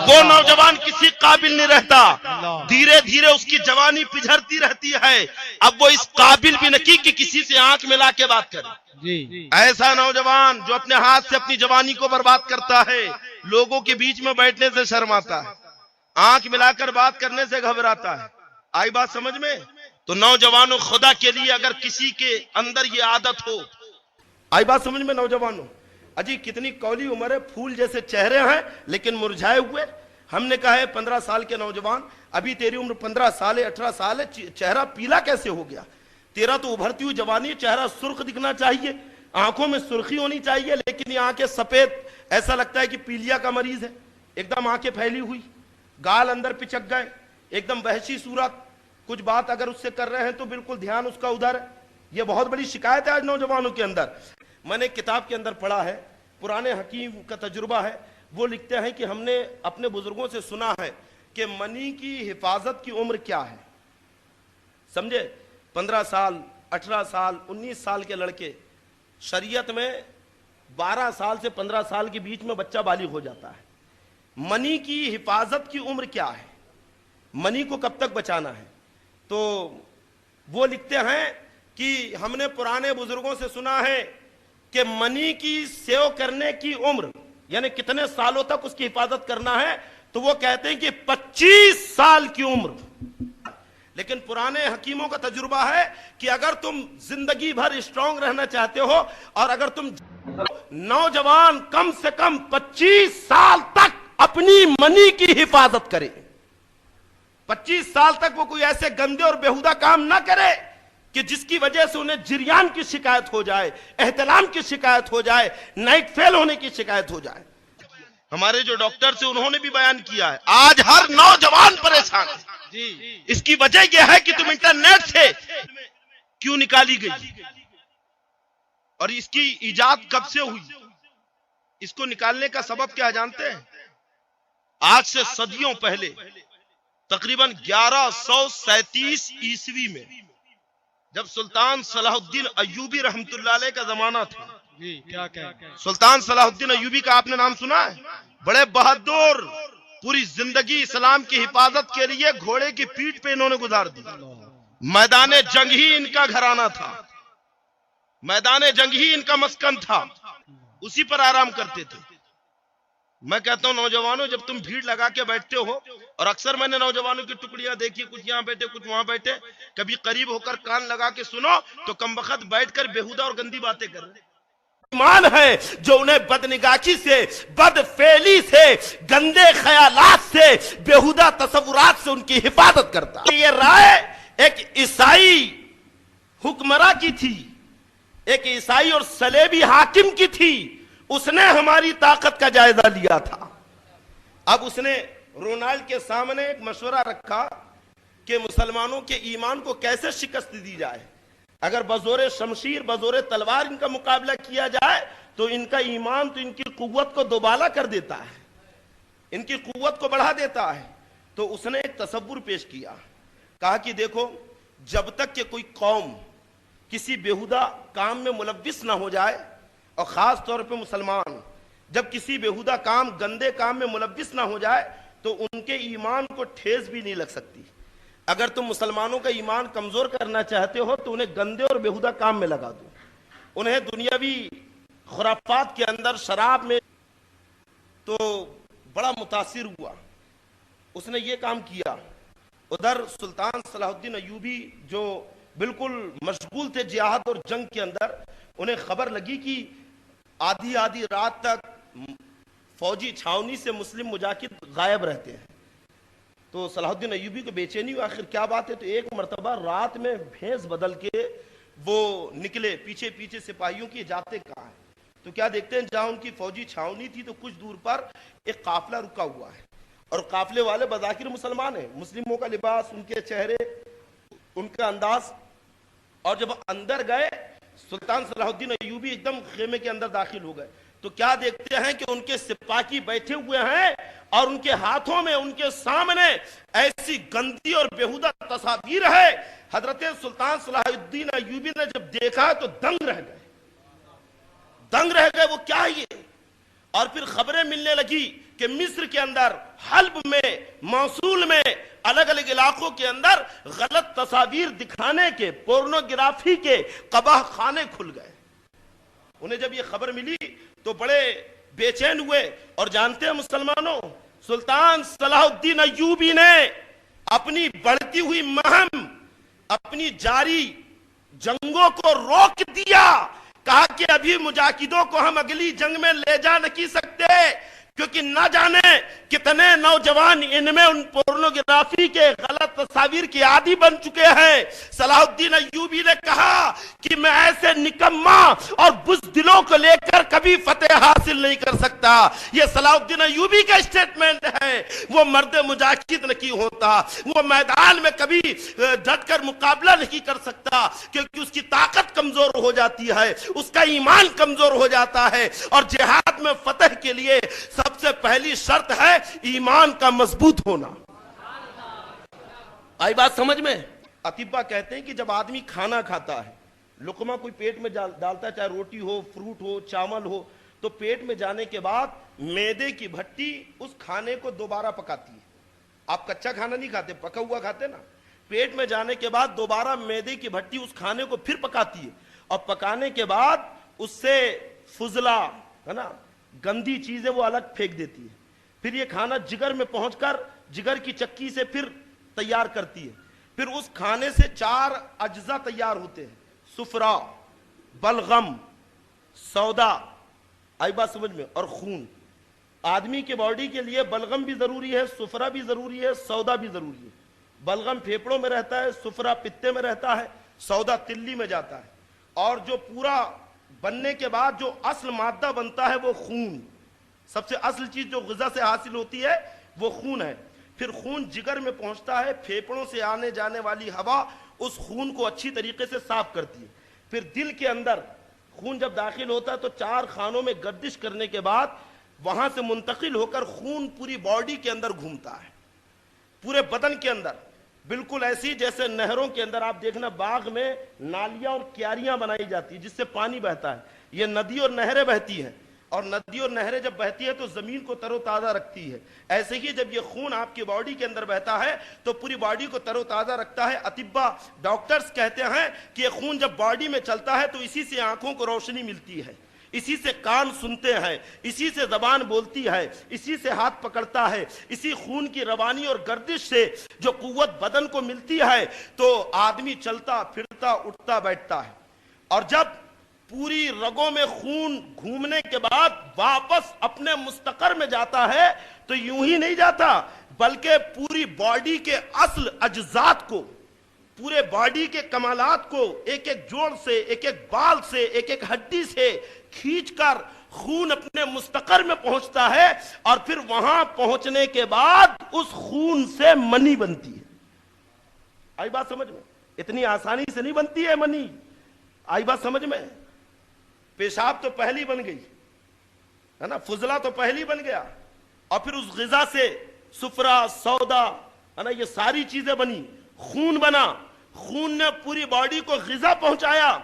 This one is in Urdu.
وہ نوجوان کسی قابل نہیں رہتا، دھیرے دھیرے اس کی جوانی پجھرتی رہتی ہے، اب وہ اس قابل بھی نہیں کہ کسی سے آنکھ ملا کے بات کرے۔ ایسا نوجوان جو اپنے ہاتھ سے اپنی جوانی کو برباد کرتا ہے، لوگوں کے بیچ میں بیٹھنے سے شرماتا ہے، آنکھ ملا کر بات کرنے سے گھبراتا ہے۔ آئی بات سمجھ میں؟ تو نوجوانوں، خدا کے لیے اگر کسی کے اندر یہ عادت ہو، آئی بات سمجھ میں نوجوانوں؟ اجی کتنی کولی عمر ہے، پھول جیسے چہرے ہیں لیکن مرجھائے ہوئے۔ ہم نے کہا ہے 15 سال کے نوجوان، ابھی تیری عمر 15 سال ہے، 18 سال ہے، چہرہ پیلا کیسے ہو گیا؟ تیرا تو ابھرتی ہوئی جوانی، چہرہ سرخ دکھنا چاہیے، آنکھوں میں سرخی ہونی چاہیے، لیکن یہ آنکھیں سفید، ایسا لگتا ہے کہ پیلیا کا مریض ہے، ایک دم آنکھیں پھیلی ہوئی، گال اندر پچک گئے، ایک دم وحشی صورت۔ کچھ بات اگر اس سے کر رہے ہیں تو بالکل دھیان اس کا ادھر ہے۔ یہ بہت بڑی شکایت ہے آج نوجوانوں کے اندر۔ میں نے کتاب کے اندر پڑھا ہے، پرانے حکیم کا تجربہ ہے، وہ لکھتے ہیں کہ ہم نے اپنے بزرگوں سے سنا ہے کہ منی کی حفاظت کی عمر کیا ہے، سمجھے؟ 15 سال، 18 سال، 19 سال کے لڑکے، شریعت میں 12 سال سے 15 سال کے بیچ میں بچہ بالغ ہو جاتا ہے۔ منی کی حفاظت کی عمر کیا ہے، منی کو کب تک بچانا ہے؟ تو وہ لکھتے ہیں کہ ہم نے پرانے بزرگوں سے سنا ہے کہ منی کی سیو کرنے کی عمر، یعنی کتنے سالوں تک اس کی حفاظت کرنا ہے، تو وہ کہتے ہیں کہ 25 سال کی عمر۔ لیکن پرانے حکیموں کا تجربہ ہے کہ اگر تم زندگی بھر اسٹرانگ رہنا چاہتے ہو، اور اگر تم نوجوان کم سے کم 25 سال تک اپنی منی کی حفاظت کرے، 25 سال تک وہ کوئی ایسے گندے اور بیہودہ کام نہ کرے کہ جس کی وجہ سے انہیں جریان کی شکایت ہو جائے، احتلام کی شکایت ہو جائے، نائٹ فیل ہونے کی شکایت ہو جائے۔ ہمارے جو ڈاکٹر سے انہوں نے بھی بیان کیا ہے، آج ہر نوجوان پریشان ہے۔ اس کی وجہ یہ ہے کہ تم انٹرنیٹ سے کیوں نکالی گئی، اور اس کی ایجاد کب سے ہوئی؟ اس کو نکالنے کا سبب کیا جانتے ہیں؟ آج سے صدیوں پہلے، تقریباً 1137 عیسوی میں، جب سلطان صلاح الدین ایوبی رحمت اللہ علیہ کا زمانہ تھا۔ سلطان صلاح الدین ایوبی کا آپ نے نام سنا ہے؟ بڑے بہادر، پوری زندگی اسلام کی حفاظت کے لیے گھوڑے کی پیٹھ پہ انہوں نے گزار دی۔ میدان جنگ ہی ان کا گھرانہ تھا، میدان جنگ ہی ان کا مسکن تھا، اسی پر آرام کرتے تھے۔ میں کہتا ہوں نوجوانوں، جب تم بھیڑ لگا کے بیٹھتے ہو، اور اکثر میں نے نوجوانوں کی ٹکڑیاں دیکھی، کچھ یہاں بیٹھے کچھ وہاں بیٹھے، کبھی قریب ہو کر کان لگا کے سنو تو کم وقت بیٹھ کر بیہودہ اور گندی باتیں کر رہے۔ ایمان ہے جو انہیں بدنگاہی سے، بد فعلی سے، گندے خیالات سے، بیہودہ تصورات سے ان کی حفاظت کرتا۔ یہ رائے ایک عیسائی حکمراں کی تھی، ایک عیسائی اور صلیبی حاکم کی تھی، اس نے ہماری طاقت کا جائزہ لیا تھا۔ اب اس نے رونالڈ کے سامنے ایک مشورہ رکھا کہ مسلمانوں کے ایمان کو کیسے شکست دی جائے۔ اگر بزور شمشیر، بزور تلوار ان کا مقابلہ کیا جائے تو ان کا ایمان تو ان کی قوت کو دوبالا کر دیتا ہے، ان کی قوت کو بڑھا دیتا ہے۔ تو اس نے ایک تصور پیش کیا، کہا کہ دیکھو، جب تک کہ کوئی قوم کسی بیہودہ کام میں ملوث نہ ہو جائے، اور خاص طور پہ مسلمان جب کسی بیہودہ کام، گندے کام میں ملوث نہ ہو جائے، تو ان کے ایمان کو ٹھیس بھی نہیں لگ سکتی۔ اگر تم مسلمانوں کا ایمان کمزور کرنا چاہتے ہو تو انہیں گندے اور بیہودہ کام میں لگا دو، انہیں دنیاوی خرافات کے اندر، شراب میں۔ تو بڑا متاثر ہوا، اس نے یہ کام کیا۔ ادھر سلطان صلاح الدین ایوبی جو بالکل مشغول تھے جہاد اور جنگ کے اندر، انہیں خبر لگی کہ آدھی آدھی رات تک فوجی چھاونی سے مسلم مجاہد غائب رہتے ہیں۔ تو صلاح الدین ایوبی کو بے چینی ہوئی، آخر کیا بات ہے؟ تو ایک مرتبہ رات میں بھینس بدل کے وہ نکلے پیچھے پیچھے سپاہیوں کی، جاتے کہاں ہیں؟ تو کیا دیکھتے ہیں جہاں ان کی فوجی چھاونی تھی تو کچھ دور پر ایک قافلہ رکا ہوا ہے، اور قافلے والے بظاہر مسلمان ہیں، مسلموں کا لباس، ان کے چہرے، ان کا انداز۔ اور جب اندر گئے، سلطان صلاح الدین ایوبی ایک دم خیمے کے اندر داخل ہو گئے، تو کیا دیکھتے ہیں کہ ان کے سپاہی بیٹھے ہوئے ہیں، اور ان کے ہاتھوں میں، ان کے سامنے ایسی گندی اور بیہودہ تصاویر ہے۔ حضرت سلطان صلاح الدین ایوبی نے جب دیکھا تو دنگ رہ گئے، دنگ رہ گئے۔ وہ کیا ہے یہ؟ اور پھر خبریں ملنے لگی کہ مصر کے اندر، حلب میں، موصول میں، الگ الگ علاقوں کے اندر غلط تصاویر دکھانے کے، پورنوگرافی کے قباہ خانے کھل گئے۔ انہیں جب یہ خبر ملی تو بڑے بے چین ہوئے، اور جانتے ہیں مسلمانوں، سلطان صلاح الدین ایوبی نے اپنی بڑھتی ہوئی مہم، اپنی جاری جنگوں کو روک دیا، کہا کہ ابھی مجاہدوں کو ہم اگلی جنگ میں لے جا نہیں سکتے، کیونکہ نہ جانے کتنے نوجوان ان میں ان پورنوگرافی کے غلط تصاویر کی عادی بن چکے ہیں۔ صلاح الدین ایوبی نے کہا کہ میں ایسے نکما اور بزدلوں کو لے کر کبھی فتح حاصل نہیں کر سکتا۔ یہ صلاح الدین ایوبی کا اسٹیٹمنٹ ہے۔ وہ مرد مجاہد نہیں ہوتا، وہ میدان میں کبھی ڈٹ کر مقابلہ نہیں کر سکتا، کیونکہ اس کی طاقت کمزور ہو جاتی ہے، اس کا ایمان کمزور ہو جاتا ہے، اور جہاد میں فتح کے لیے سب سے پہلی شرط ہے ایمان کا مضبوط ہونا۔ آئی بات سمجھ میں؟ اطباء کہتے ہیں کہ جب آدمی کھانا کھاتا ہے، لقمہ کوئی پیٹ میں ڈالتا ہے، چاہے روٹی ہو، فروٹ ہو، چاول ہو، تو پیٹ میں جانے کے بعد میدے کی بھٹی اس کھانے کو دوبارہ پکاتی ہے۔ آپ کچا کھانا نہیں کھاتے، پکا ہوا کھاتے نا۔ پیٹ میں جانے کے بعد دوبارہ میدے کی بھٹی اس کھانے کو پھر پکاتی ہے، اور پکانے کے بعد اس سے فضلہ ہے نا، گندی چیزیں وہ الگ پھینک دیتی ہے۔ پھر یہ کھانا جگر میں پہنچ کر جگر کی چکی سے پھر تیار کرتی ہے۔ پھر اس کھانے سے 4 اجزاء تیار ہوتے ہیں: سفرا، بلغم، سودا، آئی بات سمجھ میں، اور خون۔ آدمی کے باڈی کے لیے بلغم بھی ضروری ہے، سفرا بھی ضروری ہے، سودا بھی ضروری ہے۔ بلغم پھیپڑوں میں رہتا ہے، سفرا پتے میں رہتا ہے، سودا تلی میں جاتا ہے، اور جو پورا بننے کے بعد جو اصل مادہ بنتا ہے وہ خون۔ سب سے اصل چیز جو غذا سے حاصل ہوتی ہے وہ خون ہے۔ پھر خون جگر میں پہنچتا ہے، پھیپڑوں سے آنے جانے والی ہوا اس خون کو اچھی طریقے سے صاف کرتی ہے۔ پھر دل کے اندر خون جب داخل ہوتا ہے تو 4 خانوں میں گردش کرنے کے بعد وہاں سے منتقل ہو کر خون پوری باڈی کے اندر گھومتا ہے، پورے بدن کے اندر، بالکل ایسی جیسے نہروں کے اندر آپ دیکھنا باغ میں نالیاں اور کیاریاں بنائی جاتی ہیں جس سے پانی بہتا ہے۔ یہ ندی اور نہریں بہتی ہیں، اور ندی اور نہریں جب بہتی ہے تو زمین کو تر و تازہ رکھتی ہے۔ ایسے ہی جب یہ خون آپ کی باڈی کے اندر بہتا ہے تو پوری باڈی کو تر و تازہ رکھتا ہے۔ اطباء، ڈاکٹرز کہتے ہیں کہ یہ خون جب باڈی میں چلتا ہے تو اسی سے آنکھوں کو روشنی ملتی ہے، اسی سے کان سنتے ہیں، اسی سے زبان بولتی ہے، اسی سے ہاتھ پکڑتا ہے، اسی خون کی روانی اور گردش سے جو قوت بدن کو ملتی ہے تو آدمی چلتا پھرتا اٹھتا بیٹھتا ہے۔ اور جب پوری رگوں میں خون گھومنے کے بعد واپس اپنے مستقر میں جاتا ہے تو یوں ہی نہیں جاتا، بلکہ پوری باڈی کے اصل اجزات کو، پورے باڈی کے کمالات کو ایک ایک جوڑ سے، ایک ایک بال سے، ایک ایک ہڈی سے کھینچ کر خون اپنے مستقر میں پہنچتا ہے، اور پھر وہاں پہنچنے کے بعد اس خون سے منی بنتی ہے۔ آئی بات سمجھ میں؟ اتنی آسانی سے نہیں بنتی ہے منی۔ آئی بات سمجھ میں؟ پیشاب تو پہلی بن گئی ہے نا، فضلہ تو پہلی بن گیا، اور پھر اس غذا سے سفرا، سودا ہے نا، یہ ساری چیزیں بنی، خون بنا، خون نے پوری باڈی کو غذا پہنچایا،